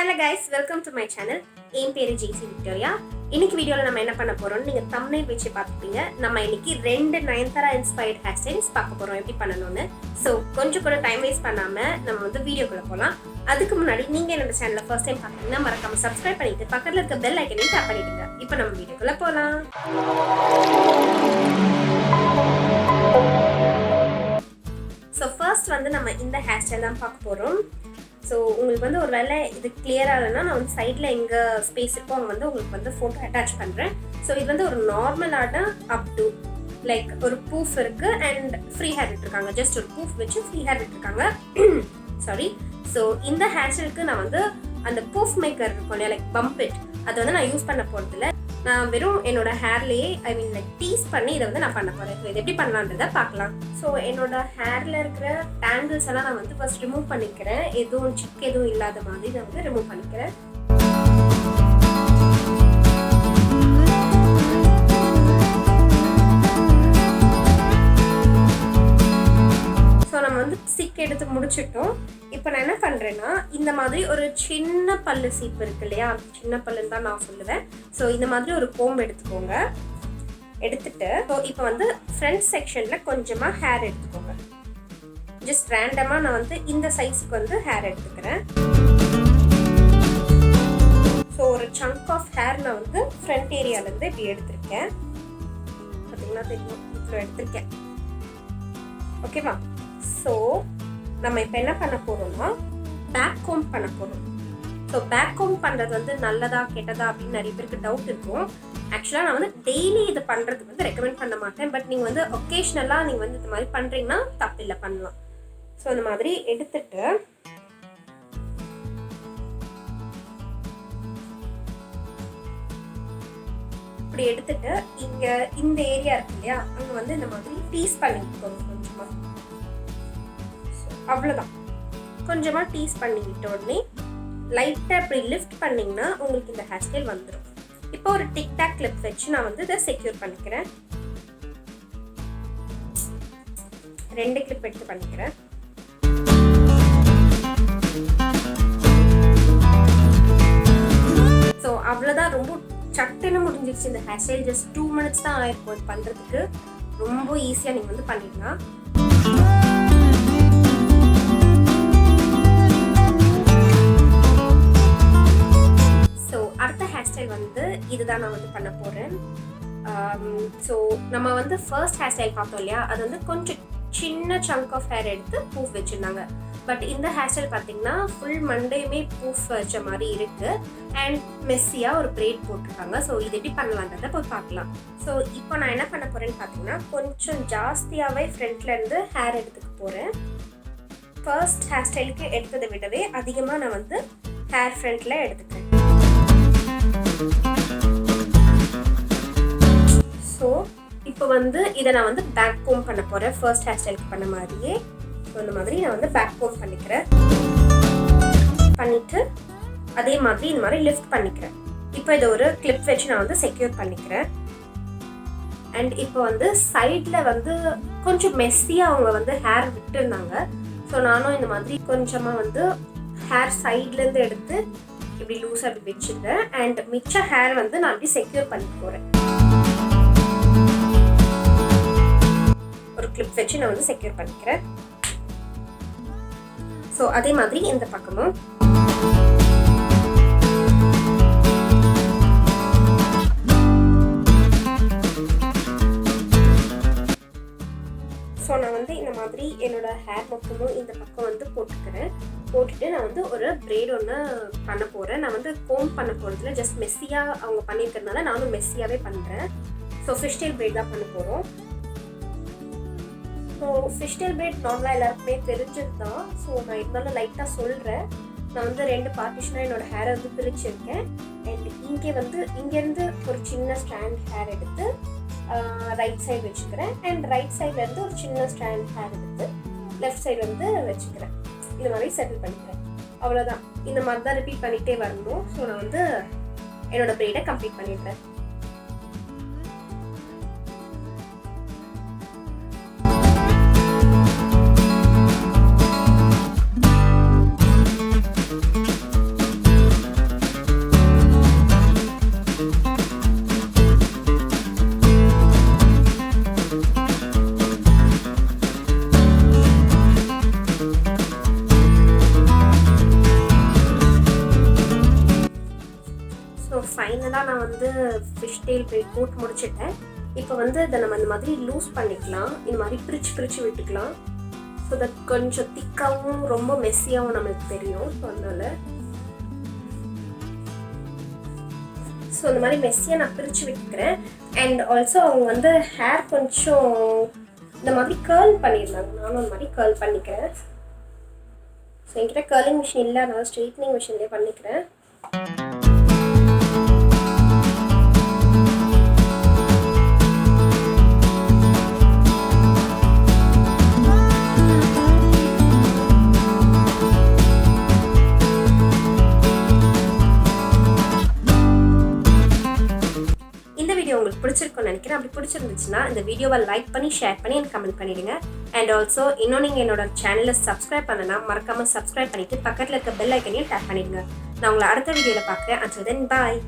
Hello guys, welcome to my channel. என் பேரு Jaicy Victoria. இன்னைக்கு வீடியோல நம்ம என்ன பண்ண போறோம்னு நீங்க thumbnail வெச்சு பாத்துப்பீங்க. நம்ம இன்னைக்கு ரெண்டு Nayanthara inspired hairstyles பார்க்க போறோம் எப்படி பண்ணனும்னு. சோ கொஞ்சம் கூட டைம் வேஸ்ட் பண்ணாம நம்ம வந்து வீடியோக்குள்ள போலாம். அதுக்கு முன்னாடி நீங்க என்னோட சேனலை ஃபர்ஸ்ட் டைம் பாத்தீங்கன்னா மறக்காம subscribe பண்ணிட்டு பக்கத்துல இருக்க bell icon-ஐ tap பண்ணிடுங்க. இப்போ நம்ம வீடியோக்குள்ள போலாம். சோ ஃபர்ஸ்ட் வந்து நம்ம இந்த hairstyle தான் பார்க்க போறோம். ஸோ உங்களுக்கு வந்து ஒரு வேளை இது கிளியராக இல்லைன்னா நான் வந்து சைடில் எங்கே ஸ்பேஸ் இருக்கோ அங்கே வந்து உங்களுக்கு வந்து ஃபோட்டோ அட்டாச் பண்ணுறேன். ஸோ இது வந்து ஒரு நார்மலான அப் டு லைக் ஒரு பூஃப் இருக்குது அண்ட் ஃப்ரீ ஹேர் விட்டுருக்காங்க. ஜஸ்ட் ஒரு பூஃப் வச்சு ஃப்ரீ ஹேர் விட்டுருக்காங்க. சாரி. ஸோ இந்த ஹேர் ஸ்டைலுக்கு நான் வந்து அந்த பூஃப் மேக்கர் இருக்கும் இல்லையா, லைக் பம்பிட், அதை வந்து நான் யூஸ் பண்ண போகிறதில்ல. நான் வெறும் என்னோட ஹேர்லேயே லைக் டீஸ் பண்ணி இதை வந்து நான் பண்ண போகிறேன். ஸோ இது எப்படி பண்ணலான்றதை பார்க்கலாம். ஸோ என்னோட ஹேரில் இருக்கிற டேங்கிள்ஸ் எல்லாம் நான் வந்து ஃபர்ஸ்ட் ரிமூவ் பண்ணிக்கிறேன். எதுவும் சிக் எதுவும் இல்லாத மாதிரி நான் வந்து ரிமூவ் பண்ணிக்கிறேன். ஸோ நம்ம வந்து சிக் எடுத்து முடிச்சிட்டோம். இப்போ நான் என்ன பண்ணுறேன்னா இந்த மாதிரி ஒரு சின்ன பல்லு சீப்பு இருக்கு இல்லையா, சின்ன பல்லுன்னு தான் நான் சொல்லுவேன். ஸோ இந்த மாதிரி ஒரு கோம்பு எடுத்துக்கோங்க. எடுத்துட்டு ஸோ இப்போ வந்து ஃப்ரண்ட் செக்ஷனில் கொஞ்சமாக ஹேர் எடுத்துக்கோங்க. ஜஸ்ட் ரேண்டமாக நான் வந்து இந்த சைஸுக்கு வந்து ஹேர் எடுத்துக்கிறேன். ஸோ ஒரு சங்க் ஆஃப் ஹேர் நான் வந்து ஃப்ரண்ட் ஏரியாவிலேருந்து இப்படி எடுத்திருக்கேன். பார்த்தீங்கன்னா தெரியும், இப்போ எடுத்திருக்கேன். ஓகேவா? ஸோ நம்ம இப்போ என்ன பண்ண போகிறோம்னா பேக் கோம் பண்ண போகிறோம். ஸோ பேக் கோம் பண்ணுறது வந்து நல்லதா கெட்டதா அப்படின்னு நிறைய பேருக்கு டவுட் இருக்கும். ஆக்சுவலாக நான் வந்து டெய்லி இது பண்ணுறதுக்கு வந்து ரெக்கமெண்ட் பண்ண மாட்டேன். பட் நீங்கள் வந்து ஒகேஷ்னலாக நீங்கள் வந்து இந்த மாதிரி பண்ணுறீங்கன்னா தப்பில்லை, பண்ணலாம். ஸோ இந்த மாதிரி எடுத்துட்டு இப்படி எடுத்துட்டு இங்கே இந்த ஏரியா இருக்கு இல்லையா, அங்கே வந்து இந்த மாதிரி டீஸ் பண்ணிக்கோங்க கொஞ்சமாக. அவ்வளோதான். கொஞ்சமாக டீஸ் பண்ணிக்கிட்ட உடனே லைட்டாக இப்படி லிஃப்ட் பண்ணிங்கன்னா உங்களுக்கு இந்த ஹேர் ஸ்டைல் வந்துடும். இப்போ ஒரு டிக்டாக் கிளிப் வச்சு நான் வந்து இதை செக்யூர் பண்ணிக்கிறேன். 2 கிளிப் எடுத்து பண்ணிக்கிறேன். ஸோ அவ்வளோதான். ரொம்ப சட்டுன்னு முடிஞ்சிருச்சு இந்த ஹேர் ஸ்டைல். ஜஸ்ட் 2 minutes தான் ஆயிருக்கும் இது பண்ணுறதுக்கு. ரொம்ப ஈஸியாக நீங்கள் வந்து பண்ணிடலாம். அடுத்த ஹேர் ஸ்டைல் வந்து இதுதான் நான் வந்து பண்ண போகிறேன். ஸோ நம்ம வந்து ஃபர்ஸ்ட் ஹேர் ஸ்டைல் பார்த்தோம் இல்லையா, அது வந்து கொஞ்சம் சின்ன சங்க் ஆஃப் ஹேர் எடுத்து பூஃப் வச்சுருந்தாங்க. பட் இந்த ஹேர் ஸ்டைல் பார்த்தீங்கன்னா ஃபுல் மண்டேயுமே பூஃப் வச்ச மாதிரி இருக்குது அண்ட் மெஸ்ஸியாக ஒரு பிரைட் போட்டிருக்காங்க. ஸோ இது எப்படி பண்ணலான்றதை போய் பார்க்கலாம். ஸோ இப்போ நான் என்ன பண்ண போகிறேன்னு பார்த்தீங்கன்னா கொஞ்சம் ஜாஸ்தியாகவே ஃப்ரண்ட்லேருந்து ஹேர் எடுத்துக்க போகிறேன். ஃபர்ஸ்ட் ஹேர் ஸ்டைலுக்கு எடுத்ததை விடவே அதிகமாக நான் வந்து ஹேர் ஃப்ரண்ட்டில் எடுத்துக்கிறேன். ஸோ இப்போ வந்து இதை நான் வந்து பேக் கோம் பண்ண போகிறேன். ஃபர்ஸ்ட் ஹேர் ஸ்டைலுக்கு பண்ண மாதிரியே ஸோ இந்த மாதிரி நான் வந்து பேக் கோம் பண்ணிக்கிறேன். பண்ணிவிட்டு அதே மாதிரி இந்த மாதிரி லிஃப்ட் பண்ணிக்கிறேன். இப்போ இதை ஒரு கிளிப் வச்சு நான் வந்து செக்யூர் பண்ணிக்கிறேன். அண்ட் இப்போ வந்து சைடில் வந்து கொஞ்சம் மெஸ்ஸியாக அவங்க வந்து ஹேர் விட்டுருந்தாங்க. ஸோ நானும் இந்த மாதிரி கொஞ்சமாக வந்து ஹேர் சைட்லேருந்து எடுத்து இப்படி லூஸாக இப்படி வச்சுருக்கேன். அண்ட் மிச்ச ஹேர் வந்து நான் இப்படி செக்யூர் பண்ணி போகிறேன். ஒரு கிளிப் வச்சு நான் வந்து செக்யூர் பண்ணிக்கிறேன். ஸோ அதே மாதிரி இந்த பக்கமும் ஸோ நான் வந்து இந்த மாதிரி என்னோட ஹேர் மொத்தமும் இந்த பக்கம் வந்து போட்டுட்டு நான் வந்து ஒரு பிரைட் ஒன்று பண்ண போகிறேன். நான் வந்து கோம் பண்ண போகிறதுல ஜஸ்ட் மெஸ்ஸியாக அவங்க பண்ணியிருக்கிறதுனால நானும் மெஸ்ஸியாகவே பண்ணுறேன். ஸோ ஃபிஷ்டெயில் பிரைட் தான் பண்ண போகிறோம். ஸோ ஃபிஷ்டெயில் பிரைட் நார்மலாக எல்லாருக்குமே தெரிஞ்சது தான். ஸோ நான் இருந்தாலும் லைட்டாக சொல்கிறேன். நான் வந்து 2 பார்ட்டிஷனாக என்னோடய ஹேரை வந்து பிரிச்சுருக்கேன். அண்ட் இங்கேருந்து ஒரு சின்ன ஸ்ட்ராண்ட் ஹேர் எடுத்து ரைட் சைடு வச்சுக்கிறேன். அண்ட் ரைட் சைட்லேருந்து ஒரு சின்ன ஸ்ட்ராண்ட் ஹேர் எடுத்து லெஃப்ட் சைடு வந்து வச்சுக்கிறேன். இந்த மாதிரி செட்டில் பண்ணிக்கிறேன். அவ்வளோதான். இந்த மாதிரி தான் ரிப்பீட் பண்ணிகிட்டே வரணும். ஸோ நான் வந்து என்னோடய பிரைடை கம்ப்ளீட் பண்ணிடுறேன். ஃபைனலாக நான் வந்து ஃபிஷ் டெயில் போட்டு முடிச்சிட்டேன். இப்போ வந்து இதை நம்ம இந்த மாதிரி லூஸ் பண்ணிக்கலாம். இந்த மாதிரி பிரித்து விட்டுக்கலாம். ஸோ தட் கொஞ்சம் திக்காகவும் ரொம்ப மெஸ்ஸியாகவும் நம்மளுக்கு தெரியும். ஸோ அதனால் ஸோ இந்த மாதிரி மெஸ்ஸியாக நான் பிரித்து விட்டுக்கிறேன். அண்ட் ஆல்சோ அவங்க வந்து ஹேர் கொஞ்சம் இந்த மாதிரி கேர்ள் பண்ணியிருந்தாங்க. நானும் அந்த மாதிரி கேர்ள் பண்ணிக்கிறேன். ஸோ என்கிட்ட கேர்லிங் மிஷின் இல்லை, அதனால் ஸ்ட்ரெயிட்னிங் மிஷின்லேயே பண்ணிக்கிறேன். உங்களுக்கு பிடிச்சிருக்கும்னு நினைக்கிறேன். அப்படி பிடிச்சிருந்துச்சுன்னா இந்த வீடியோவை லைக் பண்ணி ஷேர் பண்ணி எனக்கு கமெண்ட் பண்ணிடுங்க. அண்ட் ஆல்சோ இன்னும் நீங்கள் என்னோட சேனலை சப்ஸ்கிரைப் பண்ணனா மறக்காமல் சப்ஸ்கிரைப் பண்ணிட்டு பக்கத்தில் இருக்க பெல் ஐக்கனையும் டேப் பண்ணிடுங்க. நான் உங்களை அடுத்த வீடியோவில் பார்க்குறேன். until then bye.